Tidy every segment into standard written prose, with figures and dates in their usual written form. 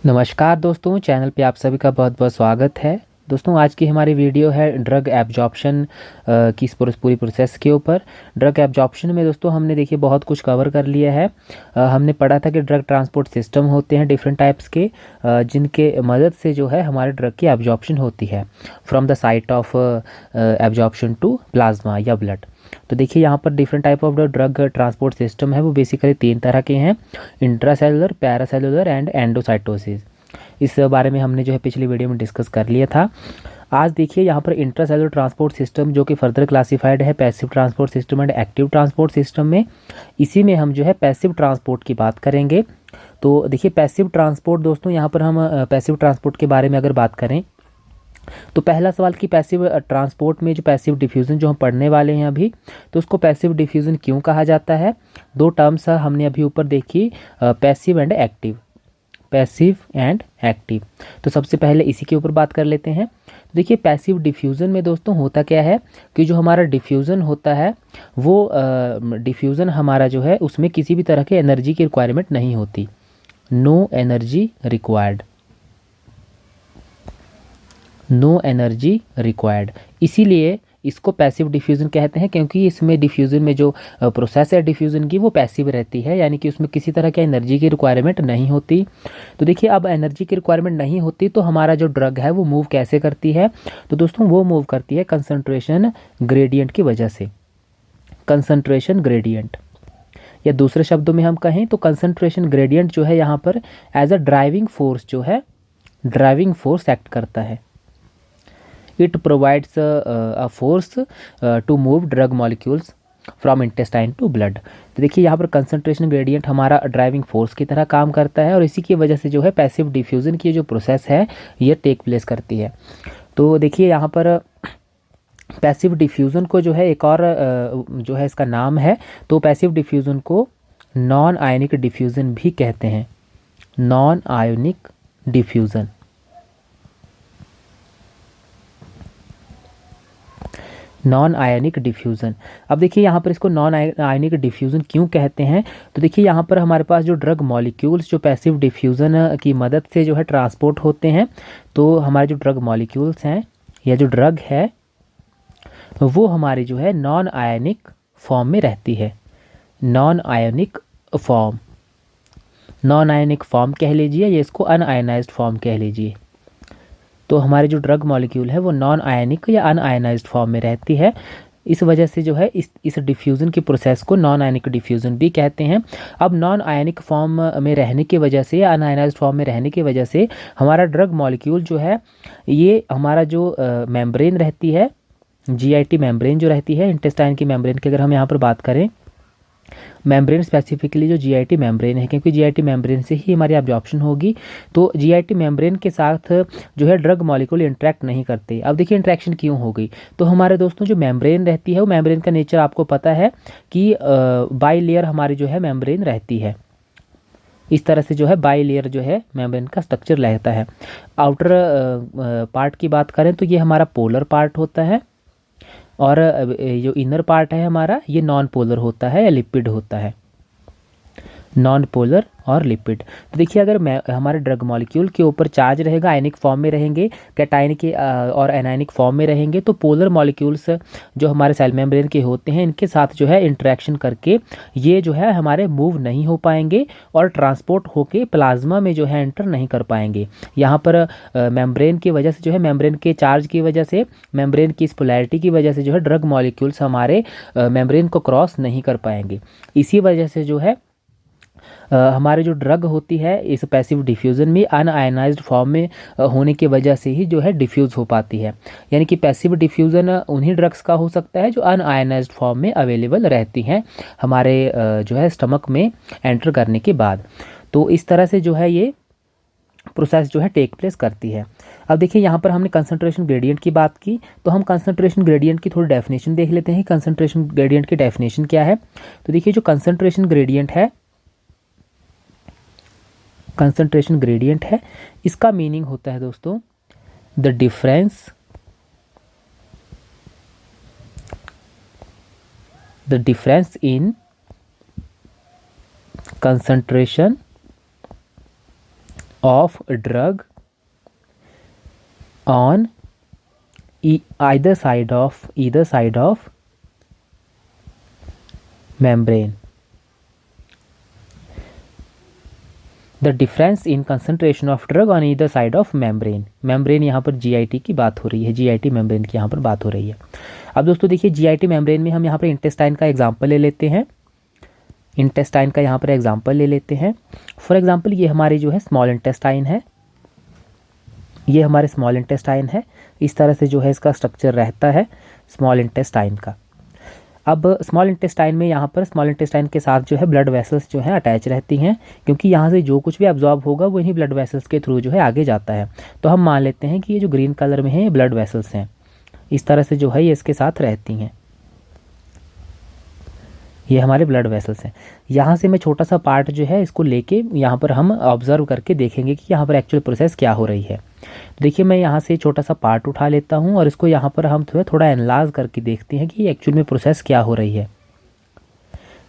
नमस्कार दोस्तों, चैनल पे आप सभी का बहुत बहुत स्वागत है। दोस्तों, आज की हमारी वीडियो है ड्रग एब्जॉर्प्शन की इस पूरी प्रोसेस के ऊपर। ड्रग एब्जॉर्प्शन में दोस्तों हमने देखिए बहुत कुछ कवर कर लिया है। हमने पढ़ा था कि ड्रग ट्रांसपोर्ट सिस्टम होते हैं डिफरेंट टाइप्स के, जिनके मदद से जो है हमारे ड्रग की एब्जॉर्प्शन होती है from the site of absorption to plasma या ब्लड। तो देखिए यहाँ पर different type of drug transport system है, वो बेसिकली 3 तरह के हैं: इंट्रासेलुलर, पैरासेलुलर एंड एंडोसाइटोसिस। इस बारे में हमने जो है पिछली वीडियो में डिस्कस कर लिया था। आज देखिए यहाँ पर इंट्रासेलुलर ट्रांसपोर्ट सिस्टम जो कि फर्दर क्लासिफाइड है passive transport system and active transport system में। इसी में हम जो है पैसिव ट्रांसपोर्ट की बात करेंगे। तो देखिए पैसिव ट्रांसपोर्ट दोस्तों, यहाँ पर हम पैसिव ट्रांसपोर्ट के बारे में अगर बात करें तो पहला सवाल कि पैसिव ट्रांसपोर्ट में जो पैसिव डिफ्यूज़न जो हम पढ़ने वाले हैं अभी, तो उसको पैसिव डिफ्यूज़न क्यों कहा जाता है। 2 टर्म्स हमने अभी ऊपर देखी, passive and active. Passive and active, तो सबसे पहले इसी के ऊपर बात कर लेते हैं। तो देखिए पैसिव डिफ्यूज़न में दोस्तों होता क्या है कि जो हमारा डिफ्यूज़न होता है वो डिफ्यूज़न हमारा जो है उसमें किसी भी तरह के एनर्जी की रिक्वायरमेंट नहीं होती। No energy required, no energy required, इसीलिए इसको पैसिव डिफ्यूज़न कहते हैं, क्योंकि इसमें डिफ्यूज़न में जो प्रोसेस है डिफ्यूज़न की वो पैसिव रहती है, यानी कि उसमें किसी तरह की एनर्जी की रिक्वायरमेंट नहीं होती। तो देखिए अब एनर्जी की रिक्वायरमेंट नहीं होती तो हमारा जो ड्रग है वो मूव कैसे करती है, तो दोस्तों वो मूव करती है कंसंट्रेशन ग्रेडियंट की वजह से। कंसंट्रेशन ग्रेडियंट, या दूसरे शब्दों में हम कहें तो कंसंट्रेशन ग्रेडियंट जो है यहाँ पर एज अ ड्राइविंग फोर्स जो है, ड्राइविंग फोर्स एक्ट करता है। It provides a force to move drug molecules from intestine to blood। तो देखिए यहाँ पर कंसंट्रेशन ग्रेडियंट हमारा ड्राइविंग फोर्स की तरह काम करता है और इसी की वजह से जो है पैसिव डिफ्यूज़न की जो प्रोसेस है ये टेक प्लेस करती है। तो देखिए यहाँ पर पैसिव डिफ्यूज़न को जो है एक और जो है इसका नाम है, तो पैसिव डिफ्यूज़न को नॉन आयनिक डिफ्यूज़न भी कहते हैं। Non ionic diffusion, non ionic diffusion. अब देखिए यहाँ पर इसको नॉन आयनिक डिफ्यूज़न क्यों कहते हैं, तो देखिए यहाँ पर हमारे पास जो ड्रग मॉलिक्यूल्स जो पैसिव डिफ्यूज़न की मदद से जो है ट्रांसपोर्ट होते हैं, तो हमारे जो ड्रग मॉलिक्यूल्स हैं या जो ड्रग है वो हमारी जो है नॉन आयनिक फॉर्म में रहती है। Non ionic form, non ionic form कह लीजिए या इसको अनआयनाइज्ड फॉर्म कह लीजिए। तो हमारे जो ड्रग मॉलिक्यूल है वो नॉन आयनिक या अनआयनाइज्ड फॉर्म में रहती है। इस वजह से जो है इस डिफ्यूज़न की प्रोसेस को नॉन आयनिक डिफ्यूज़न भी कहते हैं। अब नॉन आयनिक फॉर्म में रहने की वजह से या अनआयनाइज्ड फॉर्म में रहने की वजह से हमारा ड्रग मॉलिक्यूल जो है ये हमारा जो मेम्ब्रेन रहती है, जीआईटी मेम्ब्रेन जो रहती है, इंटेस्टाइन की मेम्ब्रेन की अगर हम यहाँ पर बात करें, मेम्ब्रेन स्पेसिफिकली जो जीआईटी मेम्ब्रेन है, क्योंकि जीआईटी मेम्ब्रेन से ही हमारी एब्जॉर्प्शन होगी, तो जीआईटी मेम्ब्रेन के साथ जो है ड्रग मॉलिक्यूल इंटरेक्ट नहीं करते। अब देखिए इंटरेक्शन क्यों हो गई, तो हमारे दोस्तों जो मेम्ब्रेन रहती है वो मेम्ब्रेन का नेचर आपको पता है कि बाई लेयर हमारी जो है मेम्ब्रेन रहती है। इस तरह से जो है बाई लेयर जो है मेम्ब्रेन का स्ट्रक्चर रहता है। आउटर पार्ट की बात करें तो ये हमारा पोलर पार्ट होता है और जो इनर पार्ट है हमारा ये नॉन पोलर होता है या लिपिड होता है, नॉन पोलर और लिपिड। तो देखिए अगर हमारे ड्रग मॉलिक्यूल के ऊपर चार्ज रहेगा, आयनिक फॉर्म में रहेंगे, कैटायन के और एनायनिक फॉर्म में रहेंगे, तो पोलर मॉलिक्यूल्स जो हमारे सेल मेम्ब्रेन के होते हैं इनके साथ जो है इंटरेक्शन करके ये जो है हमारे मूव नहीं हो पाएंगे और ट्रांसपोर्ट होके प्लाज्मा में जो है एंटर नहीं कर पाएंगे। यहाँ पर मेम्ब्रेन की वजह से जो है, मेम्ब्रेन के चार्ज की वजह से, मेम्ब्रेन की इस पोलैरिटी की वजह से जो है ड्रग मॉलिक्यूल्स हमारे मेम्ब्रेन को क्रॉस नहीं कर पाएंगे। इसी वजह से जो है हमारे जो ड्रग होती है इस पैसिव डिफ्यूज़न में अनआयनाइज्ड फॉर्म में होने की वजह से ही जो है डिफ्यूज़ हो पाती है। यानी कि पैसिव डिफ्यूज़न उन्हीं ड्रग्स का हो सकता है जो अनआयनाइज्ड फॉर्म में अवेलेबल रहती हैं हमारे जो है स्टमक में एंटर करने के बाद। तो इस तरह से जो है ये प्रोसेस जो है टेक प्लेस करती है। अब देखिए यहाँ पर हमने कंसंट्रेशन ग्रेडियंट की बात की, तो हम कंसंट्रेशन ग्रेडियंट की थोड़ी डेफिनेशन देख लेते हैं। कंसंट्रेशन ग्रेडियंट की डेफिनेशन क्या है, तो देखिए जो कंसंट्रेशन ग्रेडियंट है, कंसंट्रेशन ग्रेडियंट है, इसका मीनिंग होता है दोस्तों the difference in concentration of drug on either side of membrane. The difference in concentration of drug on either side of membrane. Membrane यहाँ पर जीआईटी की बात हो रही है, जीआईटी मेम्ब्रेन की यहाँ पर बात हो रही है. अब दोस्तों देखिए जीआईटी मेम्ब्रेन में हम यहाँ पर इंटेस्टाइन का एग्जाम्पल ले लेते हैं. इंटेस्टाइन का यहाँ पर एग्जाम्पल ले लेते हैं. फॉर एग्जाम्पल ये हमारी जो है स्मॉल इंटेस्टाइन है, ये हमारे स्मॉल इंटेस्टाइन है. इस तरह से जो है इसका स्ट्रक्चर रहता है स्मॉल इंटेस्टाइन का. अब स्मॉल इंटेस्टाइन में यहाँ पर स्मॉल इंटेस्टाइन के साथ जो है ब्लड वेसल्स जो है अटैच रहती हैं, क्योंकि यहाँ से जो कुछ भी एब्जॉर्ब होगा वो इन्हीं ब्लड वेसल्स के थ्रू जो है आगे जाता है. तो हम मान लेते हैं कि ये जो ग्रीन कलर में है ये ब्लड वेसल्स हैं. इस तरह से जो है ये इसके साथ रहती हैं, ये हमारे ब्लड वेसल्स हैं. यहाँ से मैं छोटा सा पार्ट जो है इसको लेके यहाँ पर हम ऑब्जर्व करके देखेंगे कि यहाँ पर एक्चुअल प्रोसेस क्या हो रही है. तो देखिए मैं यहाँ से छोटा सा पार्ट उठा लेता हूँ और इसको यहाँ पर हम थोड़ा एनालाइज करके देखते हैं कि एक्चुअल में प्रोसेस क्या हो रही है.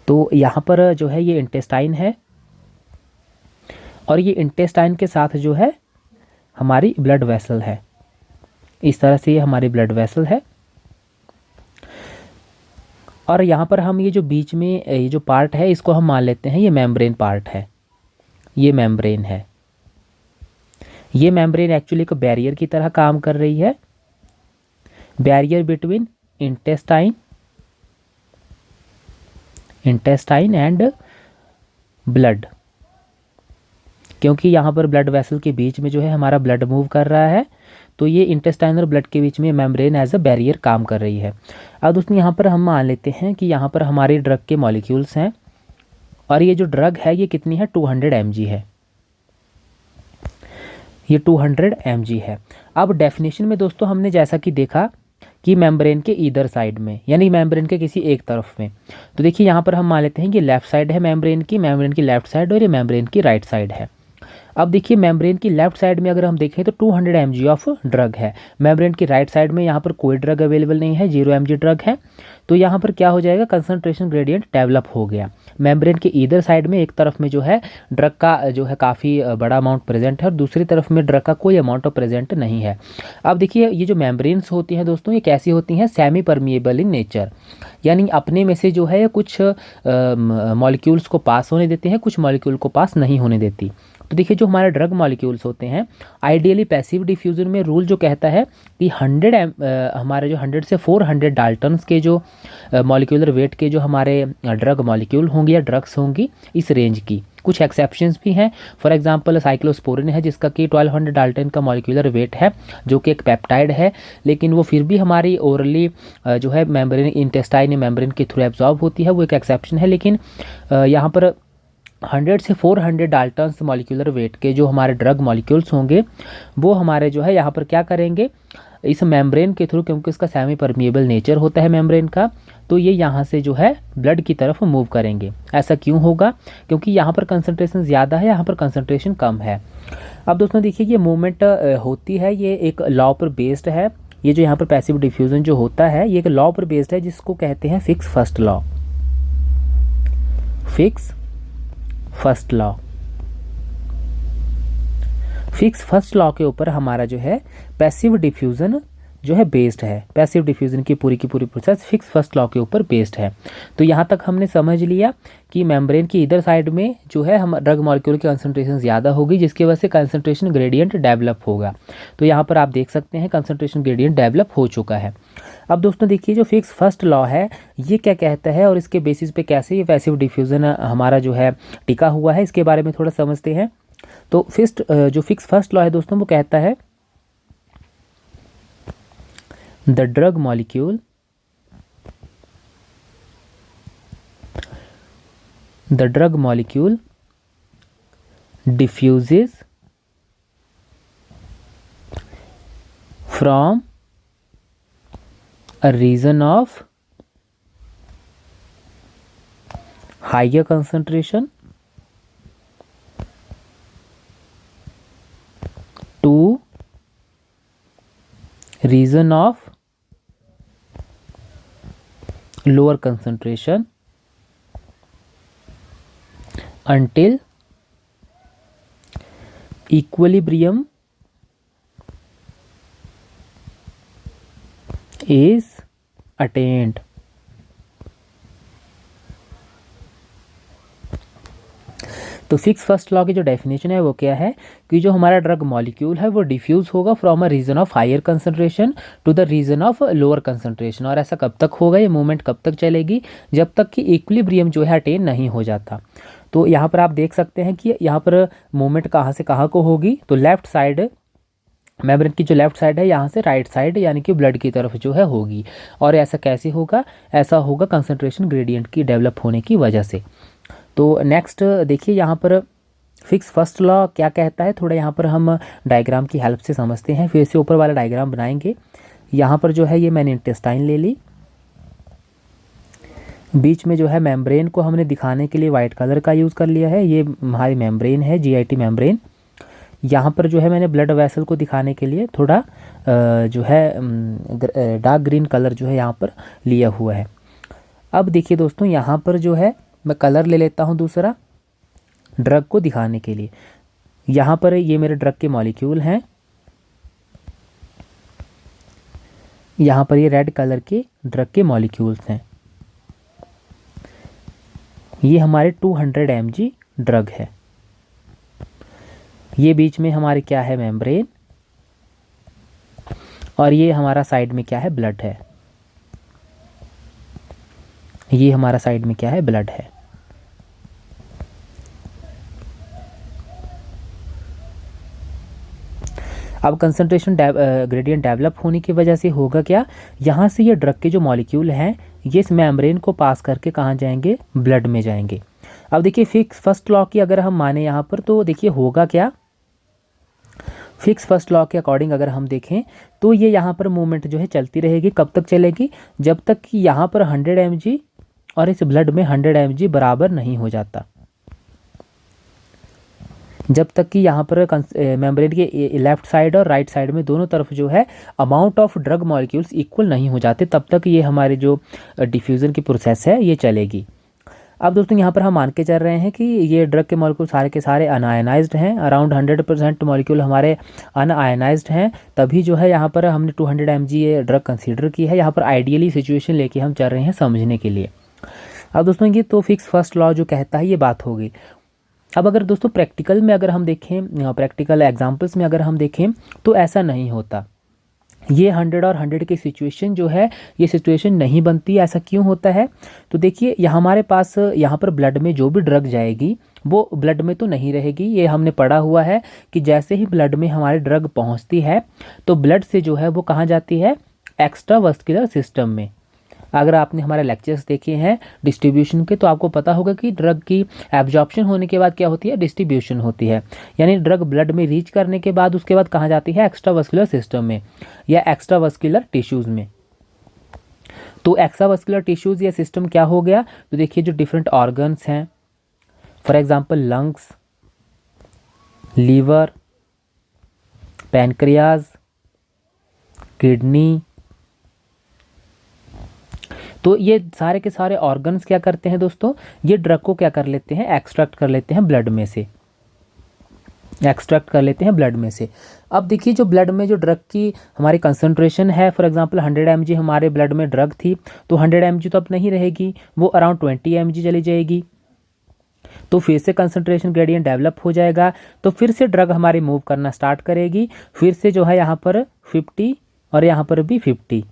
तो यहाँ पर जो है ये इंटेस्टाइन है और ये इंटेस्टाइन के साथ जो है हमारी ब्लड वेसल है. इस तरह से ये हमारी ब्लड वेसल है. और यहाँ पर हम ये जो बीच में ये जो पार्ट है इसको हम मान लेते हैं ये मेम्ब्रेन पार्ट है, ये मेम्ब्रेन है. ये मेम्ब्रेन एक्चुअली एक बैरियर की तरह काम कर रही है, barrier between intestine and blood. क्योंकि यहाँ पर ब्लड वेसल के बीच में जो है हमारा ब्लड मूव कर रहा है, तो ये इंटेस्टाइन और ब्लड के बीच में मेम्ब्रेन एज अ बैरियर काम कर रही है. अब दोस्तों यहाँ पर हम मान लेते हैं कि यहाँ पर हमारे ड्रग के मॉलिक्यूल्स हैं और ये जो ड्रग है ये कितनी है 200 mg है, ये 200 mg है. अब डेफिनेशन में दोस्तों हमने जैसा कि देखा कि मेम्ब्रेन के ईदर साइड में, यानी मेम्ब्रेन के किसी एक तरफ में, तो देखिए यहाँ पर हम मान लेते हैं कि लेफ्ट साइड है मेम्ब्रेन की लेफ्ट साइड और ये मेम्ब्रेन की राइट साइड है. अब देखिए मेम्ब्रेन की लेफ्ट साइड में अगर हम देखें तो 200 mg ऑफ ड्रग है. मेम्ब्रेन की राइट साइड में यहाँ पर कोई ड्रग अवेलेबल नहीं है, 0 mg ड्रग है. तो यहाँ पर क्या हो जाएगा, कंसंट्रेशन ग्रेडियंट डेवलप हो गया. मेम्ब्रेन के ईदर साइड में एक तरफ में जो है ड्रग का जो है काफ़ी बड़ा अमाउंट प्रेजेंट है और दूसरी तरफ में ड्रग का कोई अमाउंट प्रेजेंट नहीं है. अब देखिए ये जो मेम्ब्रेन्स होती हैं दोस्तों ये कैसी होती हैं, सेमी परमिएबल इन नेचर, यानी अपने में से जो है कुछ मॉलिक्यूल्स को पास होने देते हैं, कुछ मॉलिक्यूल को पास नहीं होने देती. तो देखिए जो हमारे ड्रग मॉलिक्यूल्स होते हैं आइडियली पैसिव डिफ्यूजन में रूल जो कहता है कि 100 हमारे जो 100 से 400 डाल्टन्स के जो मॉलिक्यूलर वेट के जो हमारे ड्रग मॉलिक्यूल होंगे या ड्रग्स होंगी इस रेंज की. कुछ एक्सेप्शंस भी हैं. फॉर एग्जांपल साइक्लोस्पोरिन है जिसका कि 1200 डाल्टन का मॉलिक्यूलर वेट है, जो कि एक पेप्टाइड है, लेकिन वो फिर भी हमारी ओरली जो है मेम्ब्रेन इंटेस्टाइन मेम्ब्रेन के थ्रू एब्जॉर्ब होती है, वो एक एक्सेप्शन है. लेकिन यहाँ पर 100 से 400 डाल्टन्स मॉलिक्यूलर वेट के जो हमारे ड्रग मॉलिक्यूल्स होंगे वो हमारे जो है यहाँ पर क्या करेंगे, इस मेम्ब्रेन के थ्रू, क्योंकि इसका सेमी परमिएबल नेचर होता है मेम्ब्रेन का, तो ये यहाँ से जो है ब्लड की तरफ मूव करेंगे. ऐसा क्यों होगा, क्योंकि यहाँ पर कंसंट्रेशन ज़्यादा है, यहाँ पर कंसंट्रेशन कम है. अब दोस्तों देखिए ये मूवमेंट होती है, ये एक लॉ पर बेस्ड है. ये जो यहाँ पर पैसिव डिफ्यूजन जो होता है ये एक लॉ पर बेस्ड है जिसको कहते हैं fix first law. Fix first law, fix first law के ऊपर हमारा जो है पैसिव डिफ्यूजन जो है बेस्ड है. पैसिव डिफ्यूजन की पूरी प्रोसेस फिक्स फर्स्ट लॉ के ऊपर बेस्ड है. तो यहाँ तक हमने समझ लिया कि मेम्ब्रेन की इधर साइड में जो है हम ड्रग मॉलिक्यूल की कंसंट्रेशन ज़्यादा होगी जिसकी वजह से कंसंट्रेशन ग्रेडियंट डेवलप होगा. तो यहाँ पर आप देख सकते हैं कंसंट्रेशन ग्रेडियंट डेवलप हो चुका है. अब दोस्तों देखिए जो फिक्स फर्स्ट लॉ है ये क्या कहता है और इसके बेसिस पे कैसे ये पैसिव डिफ्यूजन हमारा जो है टिका हुआ है, इसके बारे में थोड़ा समझते हैं. तो जो फिक्स फर्स्ट लॉ है दोस्तों वो कहता है the drug molecule diffuses from a region of higher concentration to region of lower concentration until equilibrium is attend. तो फिक्स फर्स्ट लॉ की जो डेफिनेशन है वो क्या है कि जो हमारा ड्रग मॉलिक्यूल है वो डिफ्यूज होगा from a region of higher concentration to the region of lower concentration. और ऐसा कब तक होगा, ये मूवमेंट कब तक चलेगी, जब तक कि इक्विलिब्रियम जो है अटेन नहीं हो जाता। तो यहाँ पर आप देख सकते हैं कि यहाँ पर मूवमेंट कहाँ से कहाँ को होगी, तो लेफ्ट साइड मेम्ब्रेन की जो लेफ्ट साइड है यहाँ से राइट साइड यानी कि ब्लड की तरफ जो है होगी। और ऐसा कैसे होगा, ऐसा होगा कंसंट्रेशन ग्रेडियंट की डेवलप होने की वजह से। तो नेक्स्ट देखिए यहाँ पर फिक्स फर्स्ट लॉ क्या कहता है, थोड़ा यहाँ पर हम डायग्राम की हेल्प से समझते हैं, फिर से ऊपर वाला डायग्राम बनाएंगे। यहाँ पर जो है ये मैंने इंटेस्टाइन ले ली, बीच में जो है मेम्ब्रेन को हमने दिखाने के लिए वाइट कलर का यूज़ कर लिया है, ये हमारी मेम्ब्रेन है, जीआईटी मेम्ब्रेन। यहाँ पर जो है मैंने ब्लड वेसल को दिखाने के लिए थोड़ा जो है डार्क ग्रीन कलर जो है यहाँ पर लिया हुआ है। अब देखिए दोस्तों यहाँ पर जो है मैं कलर ले लेता हूँ दूसरा ड्रग को दिखाने के लिए। यहाँ पर ये मेरे ड्रग के मॉलिक्यूल हैं, यहाँ पर ये रेड कलर के ड्रग के मॉलिक्यूल्स हैं। ये हमारे 200 mg ड्रग है। ये बीच में हमारे क्या है, मेम्ब्रेन, और ये हमारा साइड में क्या है, ब्लड है। ये हमारा साइड में क्या है, ब्लड है। अब कंसंट्रेशन ग्रेडियंट डेवलप होने की वजह से होगा क्या, यहाँ से ये ड्रग के जो मॉलिक्यूल हैं ये इस मेम्ब्रेन को पास करके कहाँ जाएंगे, ब्लड में जाएंगे। अब देखिए फिक्स फर्स्ट लॉ की अगर हम माने यहाँ पर, तो देखिए होगा क्या, फिक्स फर्स्ट लॉ के अकॉर्डिंग अगर हम देखें तो ये यहाँ पर मूवमेंट जो है चलती रहेगी। कब तक चलेगी, जब तक कि यहाँ पर 100 mg और इस ब्लड में 100 mg बराबर नहीं हो जाता, जब तक कि यहाँ पर मेम्ब्रेन के लेफ्ट साइड और राइट साइड में दोनों तरफ जो है amount of drug molecules equal नहीं हो जाते, तब तक ये हमारे जो डिफ्यूज़न की प्रोसेस है ये चलेगी। अब दोस्तों यहाँ पर हम मान के चल रहे हैं कि ये ड्रग के मॉलिक्यूल सारे के सारे अनआयनाइज्ड हैं, अराउंड 100% मॉलिक्यूल हमारे अनआयनाइज्ड हैं, तभी जो है यहाँ पर हमने 200 mg ये ड्रग कंसीडर की है। यहाँ पर आइडियली सिचुएशन लेके हम चल रहे हैं समझने के लिए। अब दोस्तों ये तो फिक्स फर्स्ट लॉ जो कहता है ये बात हो गई। अब अगर दोस्तों प्रैक्टिकल में अगर हम देखें, प्रैक्टिकल एग्जाम्पल्स में अगर हम देखें तो ऐसा नहीं होता। ये 100 और 100 की सिचुएशन जो है ये सिचुएशन नहीं बनती। ऐसा क्यों होता है, तो देखिए यहाँ हमारे पास यहाँ पर ब्लड में जो भी ड्रग जाएगी वो ब्लड में तो नहीं रहेगी। ये हमने पढ़ा हुआ है कि जैसे ही ब्लड में हमारे ड्रग पहुँचती है तो ब्लड से जो है वो कहाँ जाती है, एक्स्ट्रा वस्कुलर सिस्टम में। अगर आपने हमारे लेक्चर्स देखे हैं डिस्ट्रीब्यूशन के तो आपको पता होगा कि ड्रग की एब्जॉर्प्शन होने के बाद क्या होती है, डिस्ट्रीब्यूशन होती है। यानी ड्रग ब्लड में रीच करने के बाद उसके बाद कहाँ जाती है, एक्स्ट्रा वस्कुलर सिस्टम में या एक्स्ट्रा वस्कुलर टिश्यूज़ में। तो एक्स्ट्रा वस्कुलर टिश्यूज़ या सिस्टम क्या हो गया, तो देखिए जो डिफरेंट ऑर्गन्स हैं, for example lungs, liver, pancreas, kidney, तो ये सारे के सारे ऑर्गन्स क्या करते हैं दोस्तों, ये ड्रग को क्या कर लेते हैं, एक्सट्रैक्ट कर लेते हैं ब्लड में से, एक्सट्रैक्ट कर लेते हैं ब्लड में से। अब देखिए जो ब्लड में जो ड्रग की हमारी कंसंट्रेशन है, फॉर एग्जांपल 100 mg हमारे ब्लड में ड्रग थी, तो 100 mg तो अब नहीं रहेगी, वो अराउंड 20 mg चली जाएगी। तो फिर से कंसंट्रेशन ग्रेडियंट डेवलप हो जाएगा, तो फिर से ड्रग हमारी मूव करना स्टार्ट करेगी, फिर से जो है यहाँ पर 50 और यहाँ पर भी 50,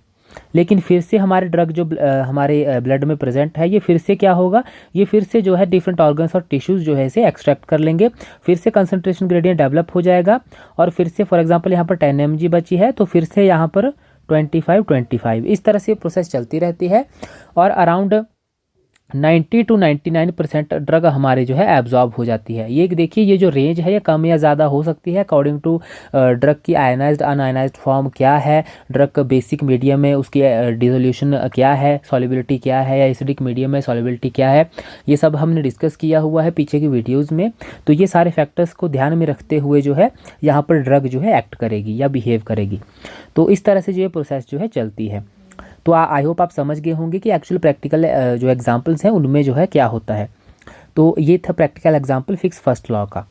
लेकिन फिर से हमारे ड्रग जो हमारे ब्लड में प्रेजेंट है ये फिर से क्या होगा, ये फिर से जो है डिफरेंट ऑर्गन्स और टिश्यूज़ जो है इसे एक्सट्रैक्ट कर लेंगे, फिर से कंसंट्रेशन ग्रेडियंट डेवलप हो जाएगा, और फिर से फॉर एग्जांपल यहाँ पर 10 mg बची है तो फिर से यहाँ पर 25, इस तरह से प्रोसेस चलती रहती है। और अराउंड 90 to 99% ड्रग हमारे जो है एब्जॉर्ब हो जाती है। ये देखिए ये जो रेंज है ये कम या ज़्यादा हो सकती है अकॉर्डिंग टू ड्रग की आयनाइज्ड अनआयनाइज्ड फॉर्म क्या है, ड्रग का बेसिक मीडियम में उसकी डिसोल्यूशन क्या है, सॉल्युबिलिटी क्या है, या एसिडिक मीडियम में सॉल्युबिलिटी क्या है, ये सब हमने डिस्कस किया हुआ है पीछे की वीडियोज़ में। तो ये सारे फैक्टर्स को ध्यान में रखते हुए जो है यहाँ पर ड्रग जो है एक्ट करेगी या बिहेव करेगी। तो इस तरह से जो ये प्रोसेस जो है चलती है। तो आई होप आप समझ गए होंगे कि एक्चुअल प्रैक्टिकल जो एग्जांपल्स हैं उनमें जो है क्या होता है। तो ये था practical example fix first law का।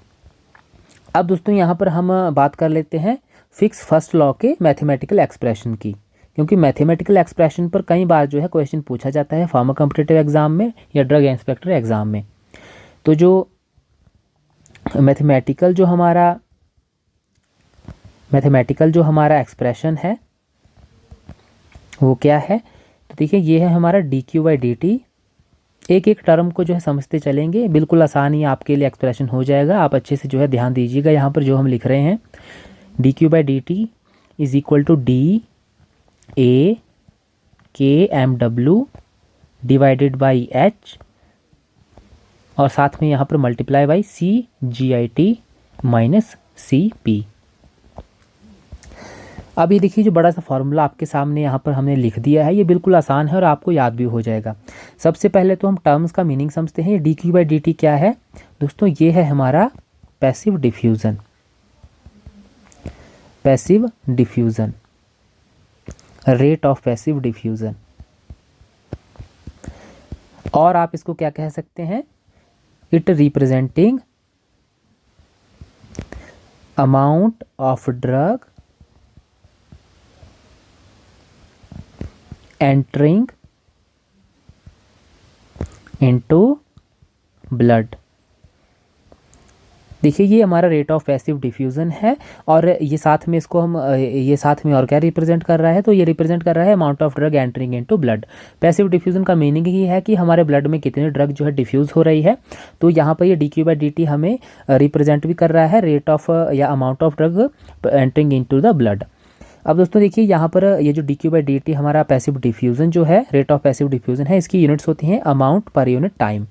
अब दोस्तों यहाँ पर हम बात कर लेते हैं फिक्स फर्स्ट लॉ के मैथमेटिकल एक्सप्रेशन की, क्योंकि मैथमेटिकल एक्सप्रेशन पर कई बार जो है क्वेश्चन पूछा जाता है फार्मर कॉम्पिटिटिव एग्जाम में या ड्रग इंस्पेक्टर एग्जाम में। तो जो मैथमेटिकल जो हमारा एक्सप्रेशन है वो क्या है, तो देखिए ये है हमारा dq/dt। एक एक टर्म को जो है समझते चलेंगे, बिल्कुल आसान ही आपके लिए एक्सप्रेशन हो जाएगा। आप अच्छे से जो है ध्यान दीजिएगा यहाँ पर जो हम लिख रहे हैं, dq/dt is equal to dA/kmw divided by h और साथ में यहाँ पर multiply by CGIT minus CP। अब ये देखिए जो बड़ा सा फॉर्मूला आपके सामने यहाँ पर हमने लिख दिया है, ये बिल्कुल आसान है और आपको याद भी हो जाएगा। सबसे पहले तो हम टर्म्स का मीनिंग समझते हैं। ये dq/dt क्या है दोस्तों, ये है हमारा passive diffusion, rate of passive diffusion. और आप इसको क्या कह सकते हैं, it representing amount of drug entering into blood. देखिए ये हमारा रेट ऑफ पैसिव डिफ्यूज़न है और ये साथ में इसको हम ये साथ में और क्या रिप्रेजेंट कर रहा है, तो ये रिप्रेजेंट कर रहा है amount of drug entering into blood. Passive diffusion का मीनिंग ही है कि हमारे ब्लड में कितनी ड्रग जो है डिफ्यूज़ हो रही है। तो यहाँ पर ये dq/dt हमें रिप्रेजेंट भी कर रहा है रेट ऑफ या amount of drug entering into the blood. अब दोस्तों देखिए यहाँ पर ये जो dq/dt हमारा पैसिव डिफ्यूज़न जो है, रेट ऑफ पैसिव डिफ्यूज़न है, इसकी यूनिट्स होती हैं अमाउंट पर यूनिट टाइम,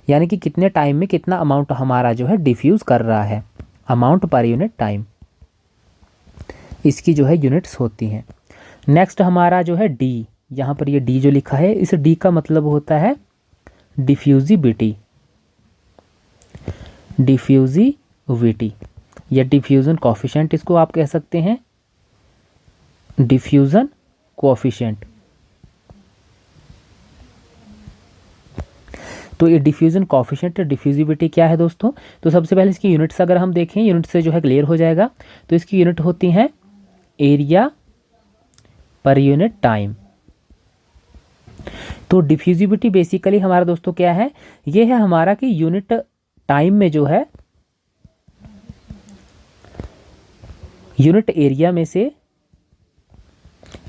यानी कि कितने टाइम में कितना अमाउंट हमारा जो है डिफ्यूज़ कर रहा है, अमाउंट पर यूनिट टाइम, इसकी जो है यूनिट्स होती हैं। नेक्स्ट हमारा जो है डी, यहाँ पर ये डी जो लिखा है, इस डी का मतलब होता है डिफ्यूजिविटी या डिफ्यूज़न कोफिशिएंट, इसको आप कह सकते हैं डिफ्यूज़न कोफिशिएंट। तो ये डिफ्यूज़न कोफिशिएंट डिफ्यूजिविटी क्या है दोस्तों, तो सबसे पहले इसकी यूनिट्स अगर हम देखें, यूनिट से जो है क्लियर हो जाएगा। तो इसकी यूनिट होती हैं एरिया पर यूनिट टाइम। तो डिफ्यूजिविटी बेसिकली हमारा दोस्तों क्या है, ये है हमारा कि यूनिट टाइम में जो है यूनिट एरिया में से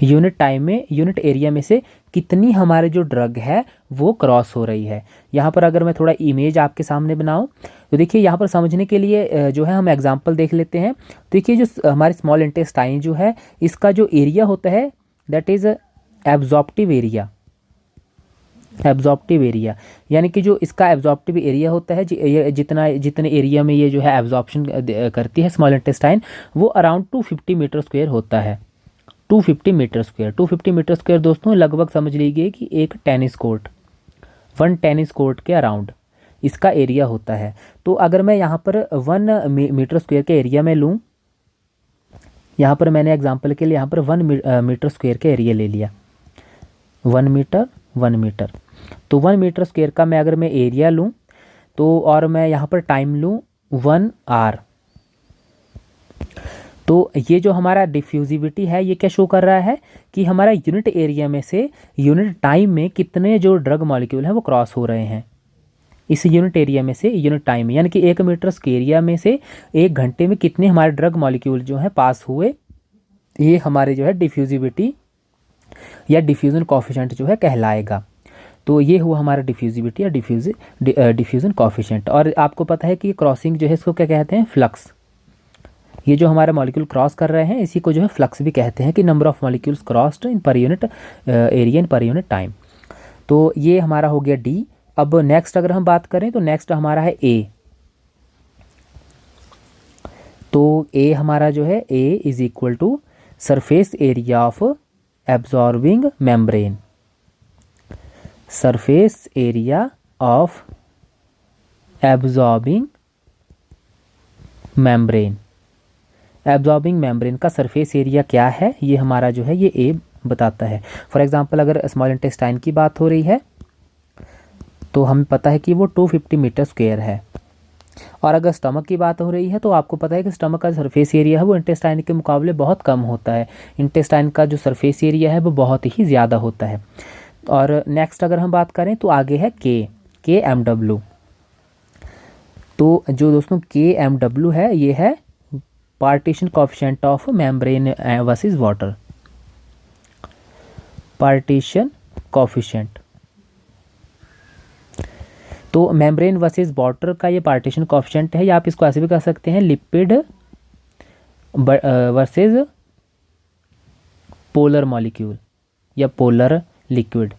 यूनिट टाइम में यूनिट एरिया में से कितनी हमारे जो ड्रग है वो क्रॉस हो रही है। यहाँ पर अगर मैं थोड़ा इमेज आपके सामने बनाऊँ तो देखिए यहाँ पर समझने के लिए जो है हम एग्जांपल देख लेते हैं। देखिए जो हमारे स्मॉल इंटेस्टाइन जो है इसका जो एरिया होता है दैट इज़ एब्जॉर्प्टिव एरिया, यानी कि जो इसका एब्जॉर्प्टिव एरिया होता है जितने एरिया में ये जो है एब्जॉर्प्शन करती है स्मॉल इंटेस्टाइन, वो अराउंड 250 मीटर स्क्वायर होता है। 250 मीटर स्क्वायर दोस्तों लगभग समझ लीजिए कि एक टेनिस कोर्ट, 1 टेनिस कोर्ट के अराउंड इसका एरिया होता है। तो अगर मैं यहाँ पर 1 मीटर स्क्वायर के एरिया में लूँ, यहाँ पर मैंने एग्जांपल के लिए यहाँ पर 1 मीटर स्क्वायर का एरिया ले लिया, 1 मीटर। तो 1 मीटर स्क्वायर का मैं अगर मैं एरिया लूँ तो और मैं यहाँ पर टाइम लूँ 1 आवर, तो ये जो हमारा डिफ्यूजिविटी है ये क्या शो कर रहा है कि हमारा यूनिट एरिया में से यूनिट टाइम में कितने जो ड्रग मॉलिक्यूल हैं वो क्रॉस हो रहे हैं इस यूनिट एरिया में से यूनिट टाइम में, यानी कि 1 मीटर स्क्वायर एरिया में से 1 घंटे में कितने हमारे ड्रग मॉलिक्यूल जो हैं पास हुए, ये हमारे जो है डिफ्यूजिविटी या डिफ्यूज़न कोफिशिएंट जो है कहलाएगा। तो ये हुआ हमारा डिफ्यूजिविटी या डिफ्यूज़न कोफिशिएंट। और आपको पता है कि क्रॉसिंग जो है इसको क्या कहते हैं, फ्लक्स। ये जो हमारे मॉलिक्यूल क्रॉस कर रहे हैं इसी को जो है फ्लक्स भी कहते हैं, कि number of molecules crossed in per unit area in per unit time. तो ये हमारा हो गया डी। अब नेक्स्ट अगर हम बात करें तो नेक्स्ट हमारा है ए। तो ए हमारा जो है A is equal to surface area of absorbing membrane, surface area of absorbing membrane. Absorbing membrane का सरफेस एरिया क्या है ये हमारा जो है ये ए बताता है। फॉर एग्जांपल अगर स्मॉल इंटेस्टाइन की बात हो रही है तो हमें पता है कि वो 250 मीटर स्क्वायर है। और अगर स्टमक की बात हो रही है तो आपको पता है कि स्टमक का सरफेस एरिया है वो इंटेस्टाइन के मुकाबले बहुत कम होता है। इंटेस्टाइन का जो सरफेस एरिया है वो बहुत ही ज़्यादा होता है। और नेक्स्ट अगर हम बात करें तो आगे है के एम डब्ल्यू। तो जो दोस्तों के एम डब्ल्यू है ये है partition coefficient of membrane versus water. Partition coefficient, तो मेम्ब्रेन वर्सेस वाटर का ये पार्टीशन कोफिशिएंट है, या आप इसको ऐसे भी कह सकते हैं लिपिड वर्सेस पोलर मॉलिक्यूल या पोलर लिक्विड।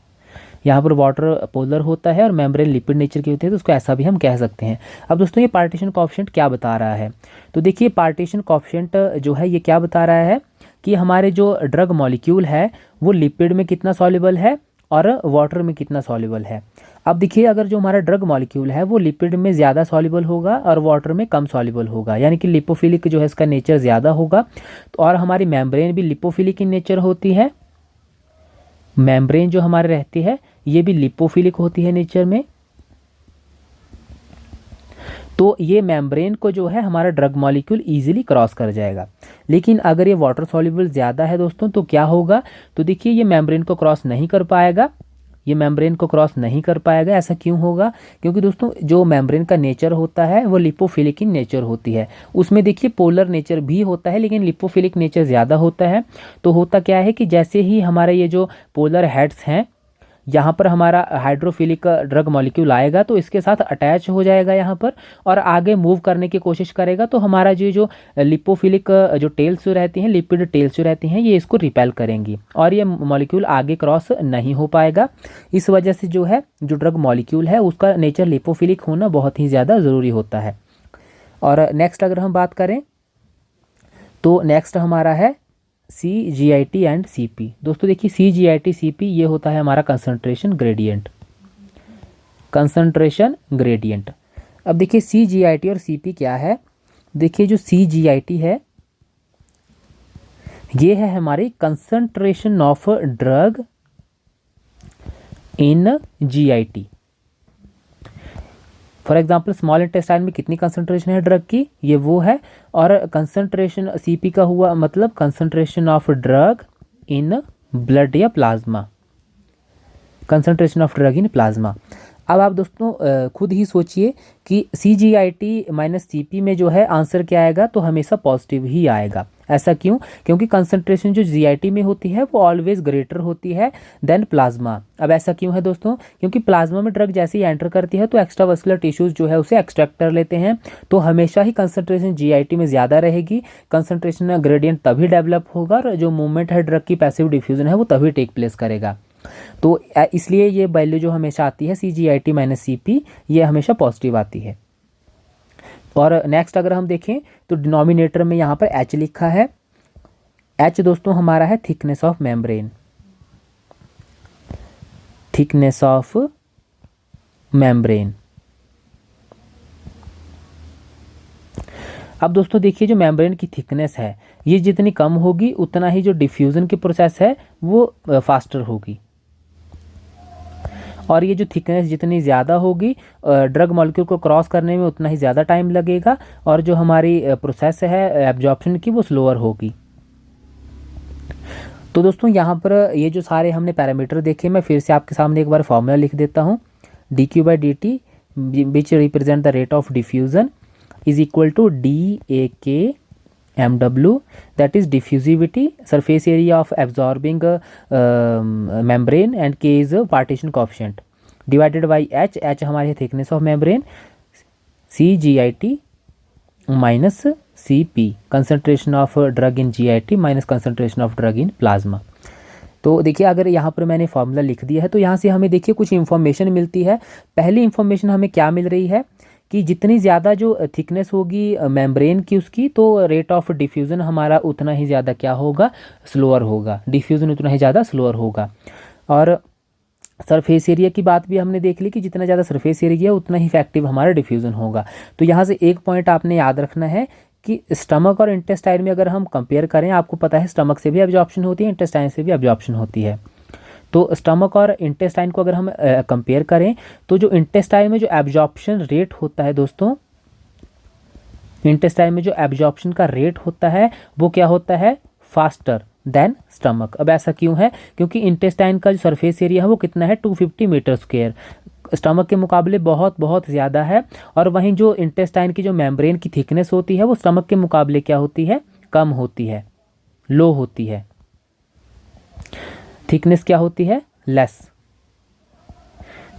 यहाँ पर वाटर पोलर होता है और मेम्ब्रेन लिपिड नेचर की होती है, तो उसको ऐसा भी हम कह सकते हैं। अब दोस्तों ये पार्टीशन कोफिशिएंट क्या बता रहा है, तो देखिए पार्टीशन कोफिशिएंट जो है ये क्या बता रहा है कि हमारे जो ड्रग मॉलिक्यूल है वो लिपिड में कितना सॉल्युबल है और वाटर में कितना सॉल्युबल है। अब देखिए अगर जो हमारा ड्रग मॉलिक्यूल है वो लिपिड में ज़्यादा सॉल्युबल होगा और वाटर में कम सॉल्युबल होगा, यानी कि लिपोफिलिक जो है इसका नेचर ज़्यादा होगा। तो और हमारी मेम्ब्रेन भी लिपोफिलिक इन नेचर होती है। मेम्ब्रेन जो हमारे रहती है ये भी लिपोफिलिक होती है नेचर में। तो ये मेम्ब्रेन को जो है हमारा ड्रग मॉलिक्यूल इजीली क्रॉस कर जाएगा। लेकिन अगर ये वाटर सॉल्युबल ज़्यादा है दोस्तों तो क्या होगा, तो देखिए ये मेम्ब्रेन को क्रॉस नहीं कर पाएगा। ये मेम्ब्रेन को क्रॉस नहीं कर पाएगा। ऐसा क्यों होगा, क्योंकि दोस्तों जो मेम्ब्रेन का नेचर होता है वो लिपोफिलिक इन नेचर होती है। उसमें देखिए पोलर नेचर भी होता है लेकिन लिपोफिलिक नेचर ज़्यादा होता है। तो होता क्या है कि जैसे ही हमारे ये जो पोलर हेड्स हैं यहाँ पर हमारा हाइड्रोफिलिक ड्रग मॉलिक्यूल आएगा तो इसके साथ अटैच हो जाएगा यहाँ पर और आगे मूव करने की कोशिश करेगा, तो हमारा जो लिपोफिलिक जो टेल्स जो रहती हैं, लिपिड टेल्स जो रहती हैं, ये इसको रिपेल करेंगी और ये मॉलिक्यूल आगे क्रॉस नहीं हो पाएगा। इस वजह से जो है जो ड्रग मॉलिक्यूल है उसका नेचर लिपोफिलिक होना बहुत ही ज़्यादा ज़रूरी होता है। और नेक्स्ट अगर हम बात करें तो नेक्स्ट हमारा है CGIT एंड CP। दोस्तों देखिए CGIT CP ये होता है हमारा कंसंट्रेशन ग्रेडियंट। Concentration gradient. अब देखिए CGIT और CP क्या है, देखिए जो CGIT है ये है हमारी concentration of drug in GIT। For example small intestine में कितनी कंसंट्रेशन है ड्रग की, ये वो है। और कंसंट्रेशन CP का हुआ मतलब concentration of drug in blood या plasma. Concentration of drug in plasma. अब आप दोस्तों खुद ही सोचिए कि CGIT माइनस CP में जो है आंसर क्या आएगा, तो हमेशा पॉजिटिव ही आएगा। ऐसा क्यों, क्योंकि कंसंट्रेशन जो GIT में होती है वो ऑलवेज ग्रेटर होती है देन प्लाज्मा। अब ऐसा क्यों है दोस्तों, क्योंकि प्लाज्मा में ड्रग जैसे ही एंटर करती है तो एक्स्ट्रावेस्कुलर टिश्यूज जो है उसे एक्सट्रैक्ट कर लेते हैं, तो हमेशा ही कंसंट्रेशन GIT में ज़्यादा रहेगी। कंसंट्रेशन ग्रेडियंट तभी डेवलप होगा और जो मूवमेंट है ड्रग की पैसिव डिफ्यूजन है वो तभी टेक प्लेस करेगा। तो इसलिए ये वैल्यू जो हमेशा आती है CGIT माइनस CP ये हमेशा पॉजिटिव आती है। और नेक्स्ट अगर हम देखें तो डिनोमिनेटर में यहाँ पर H लिखा है। H दोस्तों हमारा है thickness of membrane. Thickness of membrane. अब दोस्तों देखिए जो मेम्ब्रेन की थिकनेस है ये जितनी कम होगी उतना ही जो डिफ्यूज़न की प्रोसेस है वो फास्टर होगी, और ये जो थिकनेस जितनी ज़्यादा होगी ड्रग मॉलिक्यूल को क्रॉस करने में उतना ही ज़्यादा टाइम लगेगा, और जो हमारी प्रोसेस है एब्जॉर्प्शन की वो स्लोअर होगी। तो दोस्तों यहाँ पर ये जो सारे हमने पैरामीटर देखे, मैं फिर से आपके सामने एक बार फॉर्मूला लिख देता हूँ। dQ/dt which represent the rate of diffusion is equal to DAK MW, that is diffusivity, surface area of absorbing membrane, and K is partition coefficient, divided by H हमारी thickness of membrane, CGIT minus CP, concentration of drug in GIT minus concentration of drug in plasma। तो देखिए अगर यहाँ पर मैंने formula लिख दिया है तो यहाँ से हमें देखिए कुछ इन्फॉर्मेशन मिलती है। पहली इन्फॉर्मेशन हमें क्या मिल रही है कि जितनी ज़्यादा जो थिकनेस होगी मेम्ब्रेन की उसकी, तो रेट ऑफ डिफ्यूज़न हमारा उतना ही ज़्यादा क्या होगा, स्लोअर होगा। डिफ्यूज़न उतना ही ज़्यादा स्लोअर होगा। और सरफेस एरिया की बात भी हमने देख ली कि जितना ज़्यादा सरफेस एरिया उतना ही इफेक्टिव हमारा डिफ्यूज़न होगा। तो यहाँ से एक पॉइंट आपने याद रखना है कि स्टमक और इंटेस्टाइन में अगर हम कंपेयर करें, आपको पता है स्टमक से भी एब्जॉर्प्शन होती है, इंटेस्टाइन से भी एब्जॉर्प्शन होती है। तो स्टमक और इंटेस्टाइन को अगर हम कंपेयर करें तो जो इंटेस्टाइन में जो एब्जॉर्प्शन रेट होता है दोस्तों, इंटेस्टाइन में जो एब्जॉर्प्शन का रेट होता है वो क्या होता है, फास्टर देन स्टमक। अब ऐसा क्यों है, क्योंकि इंटेस्टाइन का जो सरफेस एरिया है वो कितना है 250 मीटर स्क्वायर, स्टमक के मुकाबले बहुत बहुत ज़्यादा है। और वहीं जो इंटेस्टाइन की जो मेम्ब्रेन की थिकनेस होती है वो स्टमक के मुकाबले क्या होती है, कम होती है, लो होती है। थिकनेस क्या होती है, लेस।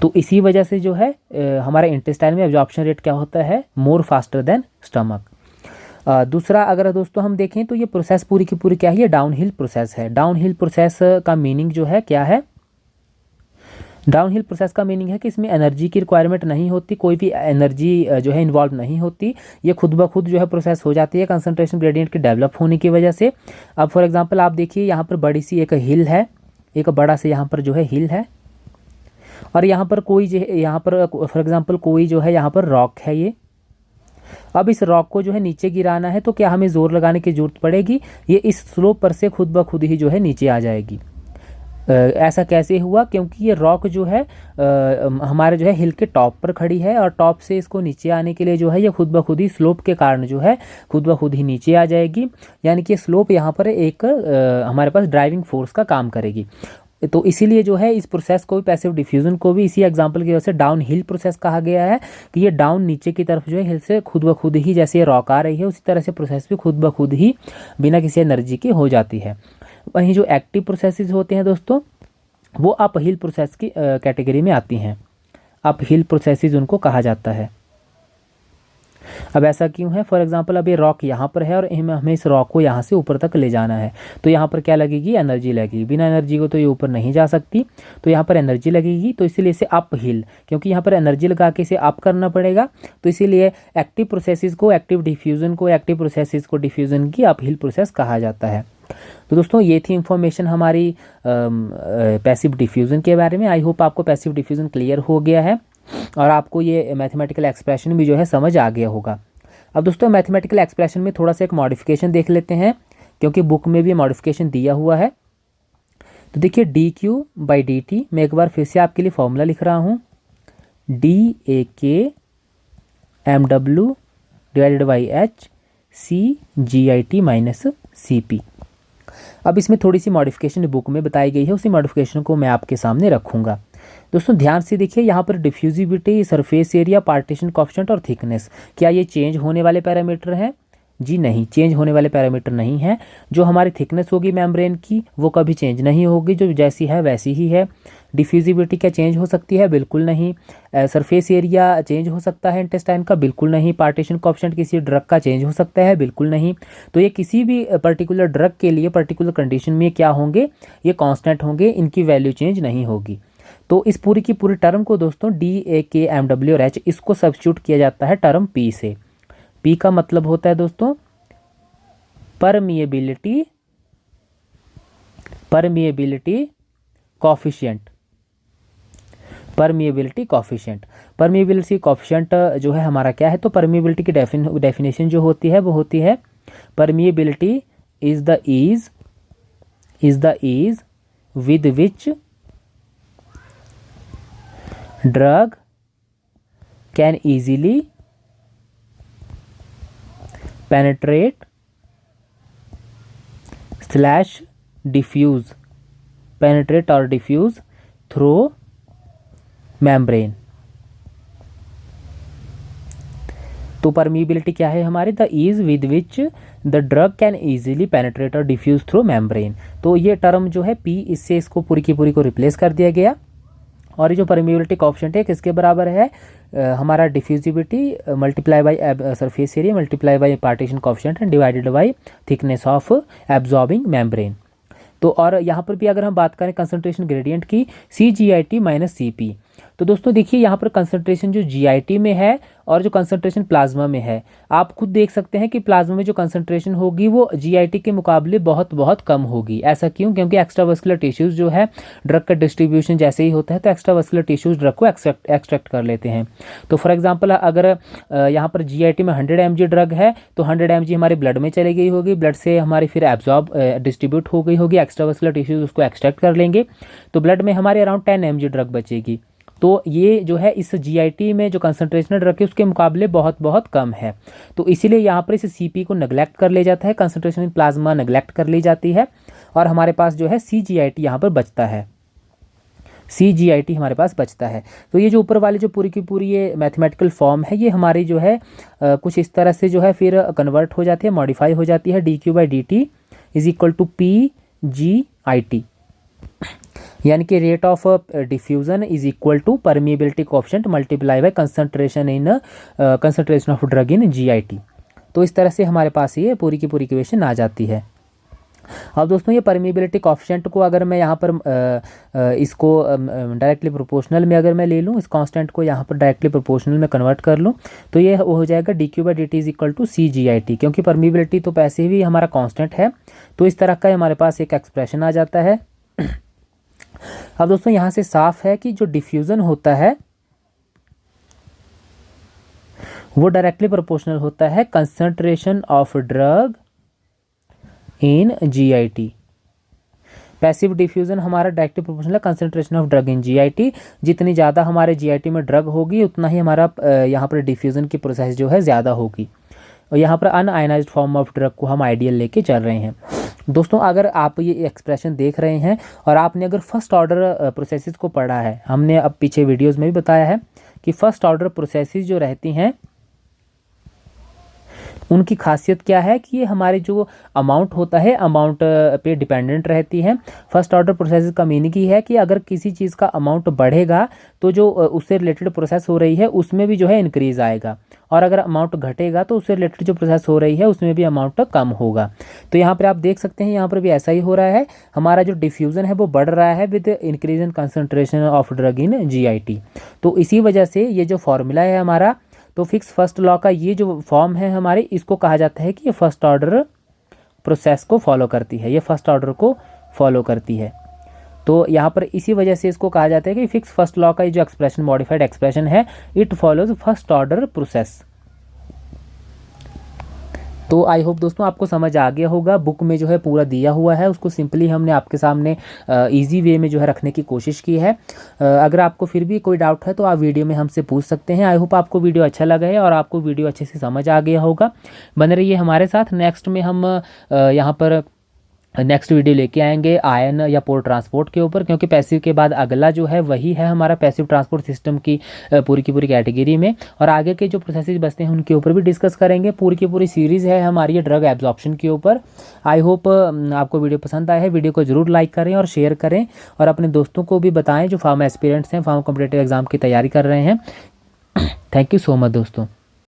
तो इसी वजह से जो है हमारे इंटेस्टाइन में एब्जॉर्प्शन रेट क्या होता है, मोर फास्टर देन स्टमक। दूसरा अगर दोस्तों हम देखें तो ये प्रोसेस पूरी की पूरी क्या है, ये डाउनहिल प्रोसेस है। डाउनहिल प्रोसेस का मीनिंग जो है क्या है, डाउनहिल प्रोसेस का मीनिंग है कि इसमें एनर्जी की रिक्वायरमेंट नहीं होती, कोई भी एनर्जी जो है इन्वॉल्व नहीं होती, ये खुद ब खुद जो है प्रोसेस हो जाती है कंसंट्रेशन ग्रेडियंट के डेवलप होने की वजह से। अब फॉर एग्जांपल आप देखिए यहाँ पर बड़ी सी एक हिल है, एक बड़ा से यहाँ पर जो है हिल है, और यहाँ पर कोई जो है, यहाँ पर फॉर एग्जांपल कोई जो है यहाँ पर रॉक है ये। अब इस रॉक को जो है नीचे गिराना है तो क्या हमें जोर लगाने की जरूरत पड़ेगी, ये इस स्लोप पर से खुद ब खुद ही जो है नीचे आ जाएगी। ऐसा कैसे हुआ, क्योंकि ये रॉक जो है हमारे जो है हिल के टॉप पर खड़ी है, और टॉप से इसको नीचे आने के लिए जो है ये खुद ब खुद ही स्लोप के कारण जो है खुद ब खुद ही नीचे आ जाएगी। यानी कि स्लोप यहाँ पर एक हमारे पास ड्राइविंग फोर्स का काम करेगी। तो इसीलिए जो है इस प्रोसेस को भी, पैसिव डिफ्यूजन को भी इसी एग्जांपल की वजह से डाउन हिल प्रोसेस कहा गया है कि ये डाउन नीचे की तरफ जो है हिल से खुद ब खुद ही, जैसे ये रॉक आ रही है उसी तरह से प्रोसेस भी खुद ब खुद ही बिना किसी एनर्जी के हो जाती है। वहीं जो एक्टिव प्रोसेसेस होते हैं दोस्तों वो अप हिल प्रोसेस की कैटेगरी में आती हैं। अप हिल प्रोसेसेस उनको कहा जाता है। अब ऐसा क्यों है, फॉर एग्जांपल अब ये रॉक यहाँ पर है और हमें इस रॉक को यहाँ से ऊपर तक ले जाना है, तो यहाँ पर क्या लगेगी, एनर्जी लगेगी। बिना एनर्जी को तो ये ऊपर नहीं जा सकती, तो यहाँ पर एनर्जी लगेगी, तो इसीलिए इसे अप हिल, क्योंकि यहाँ पर एनर्जी लगा के इसे अप करना पड़ेगा, तो इसीलिए एक्टिव प्रोसेसेस को, एक्टिव डिफ्यूज़न को, एक्टिव प्रोसेसेस को डिफ्यूज़न की अप हिल प्रोसेस कहा जाता है। तो दोस्तों ये थी इंफॉर्मेशन हमारी पैसिव डिफ्यूज़न के बारे में। आई होप आपको पैसिव डिफ्यूज़न क्लियर हो गया है और आपको ये मैथमेटिकल एक्सप्रेशन भी जो है समझ आ गया होगा। अब दोस्तों मैथमेटिकल एक्सप्रेशन में थोड़ा सा एक मॉडिफिकेशन देख लेते हैं, क्योंकि बुक में भी मॉडिफिकेशन दिया हुआ है। तो देखिए dQ/dt, मैं एक बार फिर से आपके लिए फॉर्मूला लिख रहा हूँ, dAkmw / h CGIT - CP। अब इसमें थोड़ी सी मॉडिफिकेशन बुक में बताई गई है, उसी मॉडिफिकेशन को मैं आपके सामने रखूँगा। दोस्तों ध्यान से देखिए, यहाँ पर diffusivity, surface area, partition coefficient और थिकनेस, क्या ये चेंज होने वाले पैरामीटर हैं? जी नहीं, चेंज होने वाले पैरामीटर नहीं है। जो हमारी थिकनेस होगी मेम्ब्रेन की वो कभी चेंज नहीं होगी, जो जैसी है वैसी ही है। डिफ्यूजिविटी क्या चेंज हो सकती है? बिल्कुल नहीं। सरफेस एरिया चेंज हो सकता है इंटेस्टाइन का? बिल्कुल नहीं। पार्टीशन कोएफिशिएंट किसी ड्रग का चेंज हो सकता है? बिल्कुल नहीं। तो ये किसी भी पर्टिकुलर ड्रग के लिए पर्टिकुलर कंडीशन में क्या होंगे, ये कांस्टेंट होंगे, इनकी वैल्यू चेंज नहीं होगी। तो इस पूरी की पूरी टर्म को दोस्तों DAkmw और h इसको सब्स्टिट्यूट किया जाता है टर्म P से। P का मतलब होता है दोस्तों परमिएबिलिटी कोएफिशिएंट। परमिएबिलिटी कोएफिशिएंट जो है हमारा क्या है, तो परमिएबिलिटी की डेफिनेशन जो होती है वो होती है permeability is the ease with which drug can easily penetrate or diffuse through membrane। तो परमिएबिलिटी क्या है हमारी, the ease with which the drug can easily penetrate और डिफ्यूज थ्रू मेम्ब्रेन। तो ये टर्म जो है P, इससे इसको पूरी की पूरी को रिप्लेस कर दिया गया। और ये जो परमिएबिलिटी कोएफिशिएंट है किसके बराबर है, हमारा diffusivity multiply by surface area multiply by partition coefficient and divided by thickness of absorbing membrane. तो और यहाँ पर भी अगर हम बात करें कंसंट्रेशन ग्रेडियंट की, CGIT - CP। तो दोस्तों देखिए यहाँ पर कंसंट्रेशन जो GIT में है और जो कंसंट्रेशन प्लाज्मा में है, आप खुद देख सकते हैं कि प्लाज्मा में जो कंसंट्रेशन होगी वो GIT के मुकाबले बहुत बहुत कम होगी। ऐसा क्यों? क्योंकि एक्स्ट्रावास्कुलर टिश्यूज़ जो है ड्रग का डिस्ट्रीब्यूशन जैसे ही होता है तो एक्स्ट्रावास्कुलर टिश्यूज़ ड्रग को एक्सट्रैक्ट कर लेते हैं। तो फॉर एग्जांपल अगर यहाँ पर GIT में 100 mg ड्रग है तो 100 mg हमारे ब्लड में चली गई होगी, ब्लड से हमारी फिर एब्जॉर्ब डिस्ट्रीब्यूट हो गई होगी, एक्स्ट्रावास्कुलर टिश्यूज़ उसको एक्सट्रैक्ट कर लेंगे, तो ब्लड में हमारे अराउंड 10 mg ड्रग बचेगी। तो ये जो है इस जीआईटी में जो कंसंट्रेशन ड्रग है उसके मुकाबले बहुत बहुत कम है। तो इसीलिए यहाँ पर इस सीपी को नेग्लेक्ट कर लिया जाता है, कंसंट्रेशन इन प्लाज्मा नेग्लेक्ट कर ली जाती है और हमारे पास जो है सीजीआईटी यहाँ पर बचता है, सीजीआईटी हमारे पास बचता है। तो ये जो ऊपर वाली जो पूरी की पूरी ये मैथमेटिकल फॉर्म है ये हमारी जो है कुछ इस तरह से जो है फिर कन्वर्ट हो जाती है, मॉडिफाई हो जाती है। dQ/dt is equal to PGIT, यानी कि rate of diffusion is equal to permeability coefficient multiply by concentration of drug in GIT. तो इस तरह से हमारे पास ये पूरी की पूरी इक्वेशन आ जाती है। अब दोस्तों ये परमिएबिलिटी कोएफिशिएंट को अगर मैं यहाँ पर इसको डायरेक्टली प्रोपोर्शनल में अगर मैं ले लूँ, इस कांस्टेंट को यहाँ पर डायरेक्टली प्रोपोर्शनल में कन्वर्ट कर लूँ तो ये हो जाएगा dQ/dt is equal to CGIT, क्योंकि परमिएबिलिटी तो पैसे भी हमारा कांस्टेंट है। तो इस तरह का हमारे पास एक एक्सप्रेशन आ जाता है। अब दोस्तों यहाँ से साफ है कि जो डिफ्यूज़न होता है वो डायरेक्टली प्रोपोर्शनल होता है concentration of drug in GIT. Passive diffusion हमारा डायरेक्टली प्रोपोर्शनल है concentration of drug in GIT. जितनी ज़्यादा हमारे जीआईटी में ड्रग होगी उतना ही हमारा यहाँ पर डिफ्यूजन की प्रोसेस जो है ज़्यादा होगी। और यहाँ पर अनआयनाइज्ड फॉर्म ऑफ ड्रग को हम आइडियल लेके चल रहे हैं। दोस्तों अगर आप ये एक्सप्रेशन देख रहे हैं और आपने अगर फर्स्ट ऑर्डर प्रोसेसेस को पढ़ा है, हमने अब पीछे वीडियोज़ में भी बताया है कि फर्स्ट ऑर्डर प्रोसेसेस जो रहती हैं उनकी खासियत क्या है कि ये हमारे जो अमाउंट होता है अमाउंट पे डिपेंडेंट रहती है। फर्स्ट ऑर्डर प्रोसेस का मीनिंग ही है कि अगर किसी चीज़ का अमाउंट बढ़ेगा तो जो उससे रिलेटेड प्रोसेस हो रही है उसमें भी जो है इंक्रीज़ आएगा, और अगर अमाउंट घटेगा तो उससे रिलेटेड जो प्रोसेस हो रही है उसमें भी अमाउंट कम होगा। तो यहाँ पर आप देख सकते हैं यहाँ पर भी ऐसा ही हो रहा है, हमारा जो डिफ्यूज़न है वो बढ़ रहा है with increase in concentration of drug in GIT. तो इसी वजह से ये जो फॉर्मूला है हमारा, तो फिक्स फर्स्ट लॉ का ये जो फॉर्म है हमारे, इसको कहा जाता है कि ये फर्स्ट ऑर्डर प्रोसेस को फॉलो करती है, ये फर्स्ट ऑर्डर को फॉलो करती है। तो यहाँ पर इसी वजह से इसको कहा जाता है कि फिक्स फर्स्ट लॉ का ये जो एक्सप्रेशन मॉडिफाइड एक्सप्रेशन है it follows first order process. तो आई होप दोस्तों आपको समझ आ गया होगा। बुक में जो है पूरा दिया हुआ है, उसको सिंपली हमने आपके सामने इजी वे में जो है रखने की कोशिश की है। अगर आपको फिर भी कोई डाउट है तो आप वीडियो में हमसे पूछ सकते हैं। आई होप आपको वीडियो अच्छा लगा है और आपको वीडियो अच्छे से समझ आ गया होगा। बने रहिए हमारे साथ। नेक्स्ट में हम यहाँ पर नेक्स्ट वीडियो लेके आएंगे आयन या पोर्ट ट्रांसपोर्ट के ऊपर, क्योंकि पैसिव के बाद अगला जो है वही है हमारा पैसिव ट्रांसपोर्ट सिस्टम की पूरी कैटेगरी में, और आगे के जो प्रोसेसेस बचते हैं उनके ऊपर भी डिस्कस करेंगे। पूरी की पूरी सीरीज़ है हमारी ड्रग एब्जॉर्प्शन के ऊपर। आई होप आपको वीडियो पसंद आया है। वीडियो को जरूर लाइक करें और शेयर करें और अपने दोस्तों को भी बताएं जो फार्मा एस्पिरेंट्स हैं, फार्मा कॉम्पिटिटिव एग्जाम की तैयारी कर रहे हैं। थैंक यू सो मच दोस्तों।